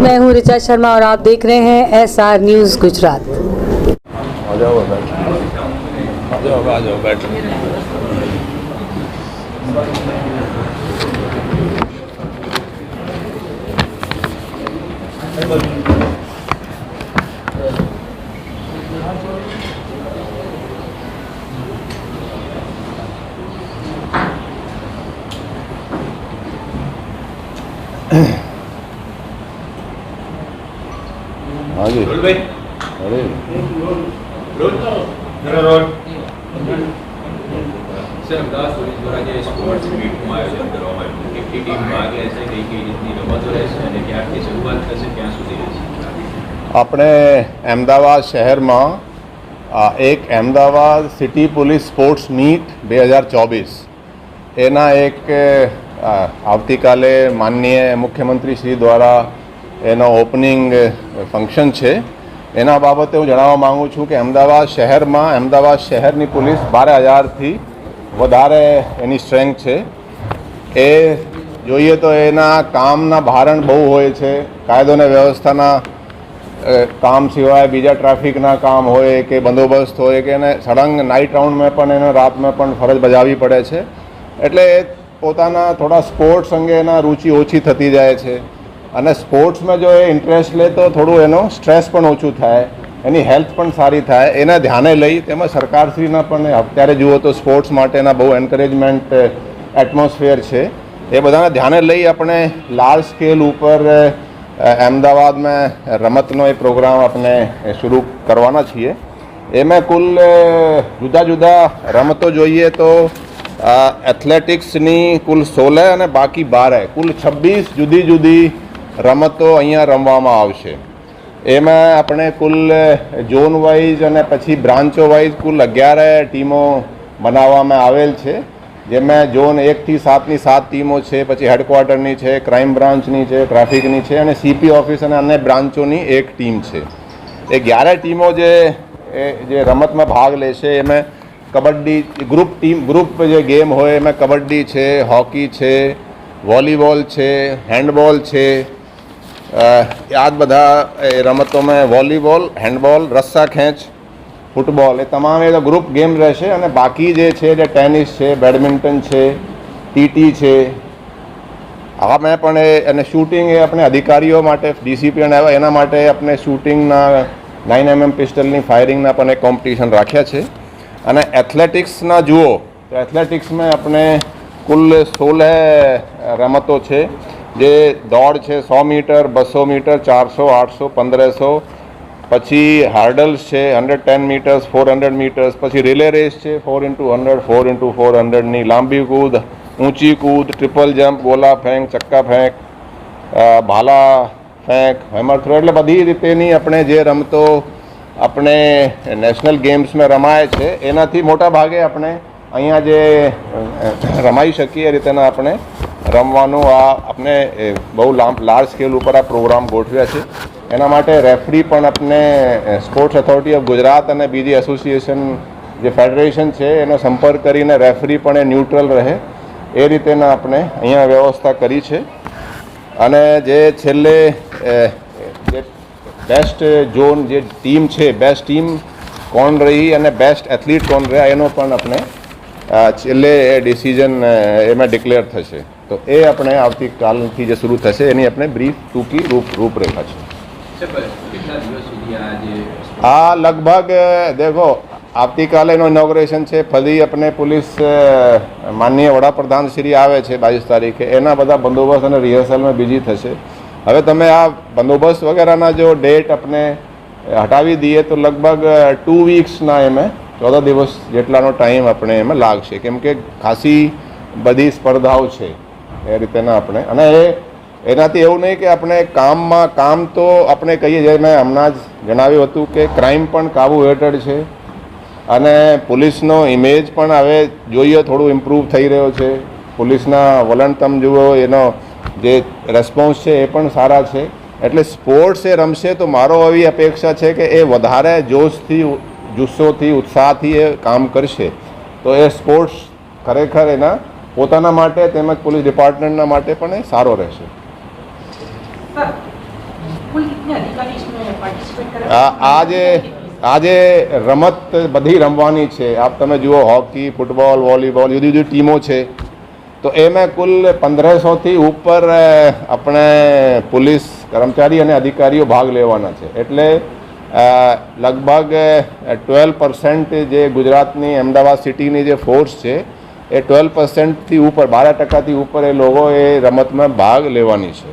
मैं हूं ऋचा शर्मा और आप देख रहे हैं SR न्यूज़ गुजरात। आ जाओ बैठ। हाँ जी अरे સર અમદાવાદ પોલીસ દ્વારા જે સ્પોર્ટ્સ મીટનું આયોજન કરવામાં આવ્યું કેટલી ટીમ ભાગ લેશે કઈ કઈ રીતની રમતો રહેશે અને ક્યારથી શરૂઆત થશે ક્યાં સુધી રહેશે? આપણે અમદાવાદ શહેરમાં એક Ahmedabad city police sports meet 2024 એના એક આવતીકાલે માનનીય મુખ્યમંત્રી શ્રી દ્વારા એનો ઓપનિંગ ફંક્શન છે. એના બાબતે હું જણાવવા માગું છું કે અમદાવાદ શહેરની પોલીસ 12,000થી વધારે એની સ્ટ્રેન્થ છે. એ જોઈએ તો એના કામના ભારણ બહુ હોય છે. કાયદો અને વ્યવસ્થાના કામ સિવાય બીજા ટ્રાફિકના કામ હોય કે બંદોબસ્ત હોય કે એને સળંગ નાઇટ રાઉન્ડમાં પણ એને રાતમાં પણ ફરજ બજાવવી પડે છે. એટલે પોતાના થોડા સ્પોર્ટ્સ અંગે એના રુચિ ઓછી થતી જાય છે અને સ્પોર્ટ્સમાં જો એ ઇન્ટરેસ્ટ લે તો થોડું એનો સ્ટ્રેસ પણ ઓછું થાય, એની હેલ્થ પણ સારી થાય. એના ધ્યાને લઈ તેમજ સરકારશ્રીના પણ અત્યારે જુઓ તો સ્પોર્ટ્સ માટેના બહુ એન્કરેજમેન્ટ એટમોસ્ફિયર છે. એ બધાને ધ્યાને લઈ આપણે લાર્જ સ્કેલ ઉપર અમદાવાદમાં રમતનો એ પ્રોગ્રામ આપણે શરૂ કરવાના છીએ. એમાં કુલ જુદા જુદા રમતો જોઈએ તો એથ્લેટિક્સની કુલ 16 અને બાકી 12 કુલ 26 જુદી જુદી રમતો અહીંયા રમવામાં આવશે. એમાં આપણે કુલ ઝોન વાઇઝ અને પછી બ્રાન્ચો વાઇઝ કુલ 11 ટીમો બનાવવામાં આવેલ છે. જેમાં ઝોન 1થી 7ની 7 ટીમો છે, પછી હેડક્વાર્ટરની છે, ક્રાઇમ બ્રાન્ચની છે, ટ્રાફિકની છે અને CP ઓફિસ અને અન્ય બ્રાન્ચોની એક ટીમ છે. એ 11 ટીમો જે રમતમાં ભાગ લેશે એમાં કબડ્ડી ગ્રુપ જે ગેમ હોય એમાં કબડ્ડી છે, હોકી છે, વોલીબોલ છે, હેન્ડબોલ છે. આ બધા રમતોમાં વોલીબોલ, હેન્ડબોલ, રસ્સા ખેંચ, ફૂટબોલ એ તમામ એ ગ્રુપ ગેમ રહેશે. અને બાકી જે છે જે ટેનિસ છે, બેડમિન્ટન છે, TT છે, આમાં પણ અને શૂટિંગ એ આપણે અધિકારીઓ માટે ડિસિપ્લિન આવે એના માટે આપણે શૂટિંગના 9mm પિસ્ટલની ફાયરિંગના પણ એક કોમ્પિટિશન રાખ્યા છે. અને એથ્લેટિક્સના જુઓ તો એથ્લેટિક્સમાં આપણે કુલ 16 રમતો છે. જે દોડ છે 100 મીટર, 200 મીટર, 400, 800, 1500, પછી હાર્ડલ્સ છે 110 મીટર્સ, 400 મીટર્સ, પછી રિલે રેસ છે 4x100, 4x400ની લાંબી કૂદ, ઊંચી કૂદ, ટ્રિપલ જમ્પ, ગોલા ફેંક, ચક્કા ફેંક, ભાલા ફેંક, હેમર થ્રો. એટલે બધી રીતેની આપણે જે રમતો આપણે નેશનલ ગેમ્સમાં રમાય છે એનાથી મોટા ભાગે આપણે અહીંયા જે રમાઈ શકીએ એ રીતેના આપણે રમવાનું આપણે બહુ લાર્જ સ્કેલ ઉપર આ પ્રોગ્રામ ગોઠવ્યા છે. એના માટે રેફરી પણ આપણે સ્પોર્ટ્સ ઓથોરિટી ઓફ ગુજરાત અને બીજી એસોસિએશન જે ફેડરેશન છે એનો સંપર્ક કરીને રેફરી પણ એ ન્યુટ્રલ રહે એ રીતેના આપણે અહીંયા વ્યવસ્થા કરી છે. અને જે છેલ્લે જે બેસ્ટ ઝોન જે ટીમ છે, બેસ્ટ ટીમ કોણ રહી અને બેસ્ટ એથ્લીટ કોણ રહ્યા એનો પણ આપણે છેલ્લે એ ડિસિઝન એમાં ડિક્લેર થશે. તો એ આપણે આવતીકાલથી જે શરૂ થશે એની આપણે બ્રીફ ટૂંકી રૂપરેખા છે. આ લગભગ દેખો આવતીકાલે એનો ઇનોગ્રેશન છે. ફરી આપણે પોલીસ માનનીય વડાપ્રધાન શ્રી આવે છે 22 તારીખે. એના બધા બંદોબસ્ત અને રિહર્સલમાં બીજી થશે. હવે તમે આ બંદોબસ્ત વગેરેના જો ડેટ આપણે હટાવી દઈએ તો લગભગ 2 વીક્સના એમાં 14 દિવસ જેટલાનો ટાઈમ આપણે એમાં લાગશે. કેમ કે ખાસી બધી સ્પર્ધાઓ છે એ રીતેના આપણે. અને એનાથી એવું નહીં કે આપણે કામ તો આપણે કહીએ જે મેં હમણાં જ જણાવ્યું હતું કે ક્રાઇમ પણ કાબૂ હેઠળ છે અને પોલીસનો ઇમેજ પણ હવે જોઈએ થોડું ઇમ્પ્રૂવ થઈ રહ્યો છે. પોલીસના વલણ તમે જુઓ, એનો જે રેસ્પોન્સ છે એ પણ સારા છે. એટલે સ્પોર્ટ્સ એ રમશે તો મારો એવી અપેક્ષા છે કે એ વધારે જોશથી, જુસ્સોથી, ઉત્સાહથી એ કામ કરશે. તો એ સ્પોર્ટ્સ ખરેખર એના પોતાના માટે તેમજ પોલીસ ડિપાર્ટમેન્ટના માટે પણ એ સારો રહેશે. આજે રમત બધી રમવાની છે. આપ તમે જુઓ હોકી, ફૂટબોલ, વોલીબોલ જુદી જુદી ટીમો છે. તો એમાં કુલ 1500થી ઉપર આપણે પોલીસ કર્મચારી અને અધિકારીઓ ભાગ લેવાના છે. એટલે લગભગ 12% જે ગુજરાતની અમદાવાદ સિટીની જે ફોર્સ છે એ 12%થી ઉપર 12%થી ઉપર એ લોકો એ રમતમાં ભાગ લેવાની છે.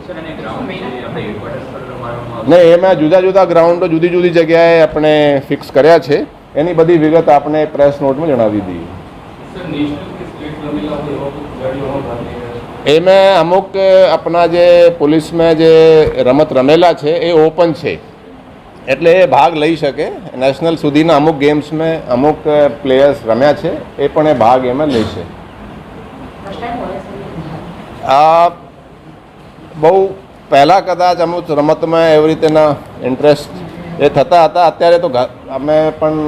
સર અને ગ્રાઉન્ડ છે આપણે હેડક્વાર્ટર પર રમાડવામાં ને એમાં જુદા જુદા ગ્રાઉન્ડો જુદી જુદી જગ્યાએ આપણે ફિક્સ કર્યા છે. એની બધી વિગત આપણે પ્રેસ નોટમાં જણાવી દઈએ. એમાં અમુક આપણા જે પોલીસમાં જે રમત રમેલા છે એ ઓપન છે, એટલે એ ભાગ લઈ શકે. નેશનલ સુધીના અમુક ગેમ્સમાં અમુક પ્લેયર્સ રમ્યા છે, એ પણ એ ભાગ એમાં લેશે. આ બહુ પહેલાં કદાચ અમુક રમતમાં એવી રીતેના ઇન્ટરેસ્ટ એ થતા હતા. અત્યારે તો અમે પણ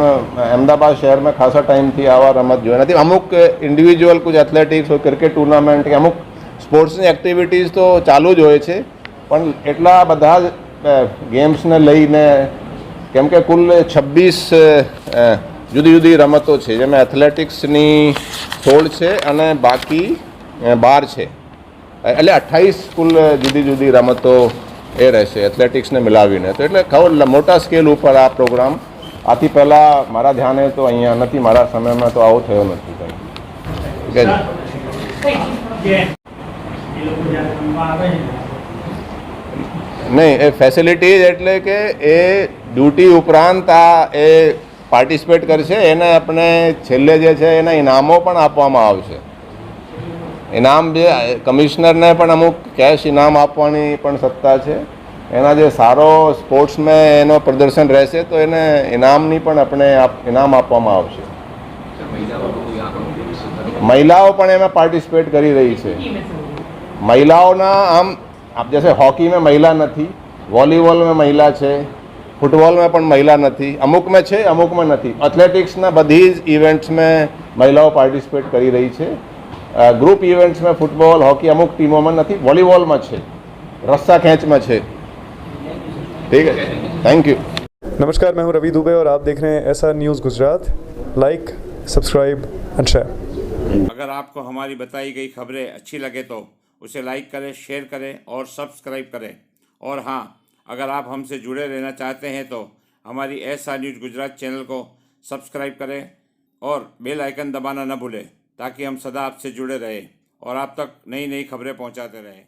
અમદાવાદ શહેરમાં ખાસા ટાઈમથી આવા રમત જોયા નથી. અમુક ઇન્ડિવિજ્યુઅલ કુછ એથ્લેટિક્સ હોય, ક્રિકેટ ટુર્નામેન્ટ કે અમુક સ્પોર્ટ્સની એક્ટિવિટીઝ તો ચાલુ જ હોય છે, પણ એટલા બધા જ ગેમ્સને લઈને, કેમ કે કુલ 26 જુદી જુદી રમતો છે, જેમાં એથ્લેટિક્સની 16 છે અને બાકી 12 છે. એટલે 28 કુલ જુદી જુદી રમતો એ રહેશે એથ્લેટિક્સને મિલાવીને. તો એટલે ખબર મોટા સ્કેલ ઉપર આ પ્રોગ્રામ આથી પહેલાં મારા ધ્યાને તો અહીંયા નથી, મારા સમયમાં તો આવો થયો નથી કંઈ. નહીં, એ ફેસિલિટીઝ એટલે કે એ ડ્યુટી ઉપરાંત આ એ પાર્ટિસિપેટ કરશે. એને આપણે છેલ્લે જે છે એના ઇનામો પણ આપવામાં આવશે. ઇનામ જે કમિશનરને પણ અમુક કેશ ઇનામ આપવાની પણ સત્તા છે. એના જે સારો સ્પોર્ટ્સમાં એનો પ્રદર્શન રહેશે તો એને ઇનામની પણ આપણે ઇનામ આપવામાં આવશે. મહિલાઓ પણ એમાં પાર્ટિસિપેટ કરી રહી છે. મહિલાઓના આમ આપ જैसे हॉकी में महिला નથી, વોલીબોલ में महिला છે, ફૂટબોલમાં પણ મહિલા નથી, અમુકમાં છે અમુકમાં નથી. એથ્લેટિક્સના બધી જ ઇવેન્ટ્સમાં મહિલાઓ પાર્ટિસિપેટ કરી રહી છે. ગ્રુપ ઇવેન્ટ્સમાં ફૂટબોલ, હોકી અમુક ટીમોમાં નથી, વોલીબોલમાં છે, रस्सा खींच में है. ठीक है, थैंक यू. नमस्कार, मैं हूं रवि दुबे और आप देख रहे हैं SR news Gujarat. Like, subscribe and share. अगर आपको हमारी बताई गई खबरें अच्छी लगे तो उसे लाइक करें, शेयर करें और सब्सक्राइब करें. और हाँ, अगर आप हमसे जुड़े रहना चाहते हैं तो हमारी SR न्यूज़ गुजरात चैनल को सब्सक्राइब करें और बेल आइकन दबाना न भूलें, ताकि हम सदा आपसे जुड़े रहें और आप तक नई नई खबरें पहुंचाते रहें.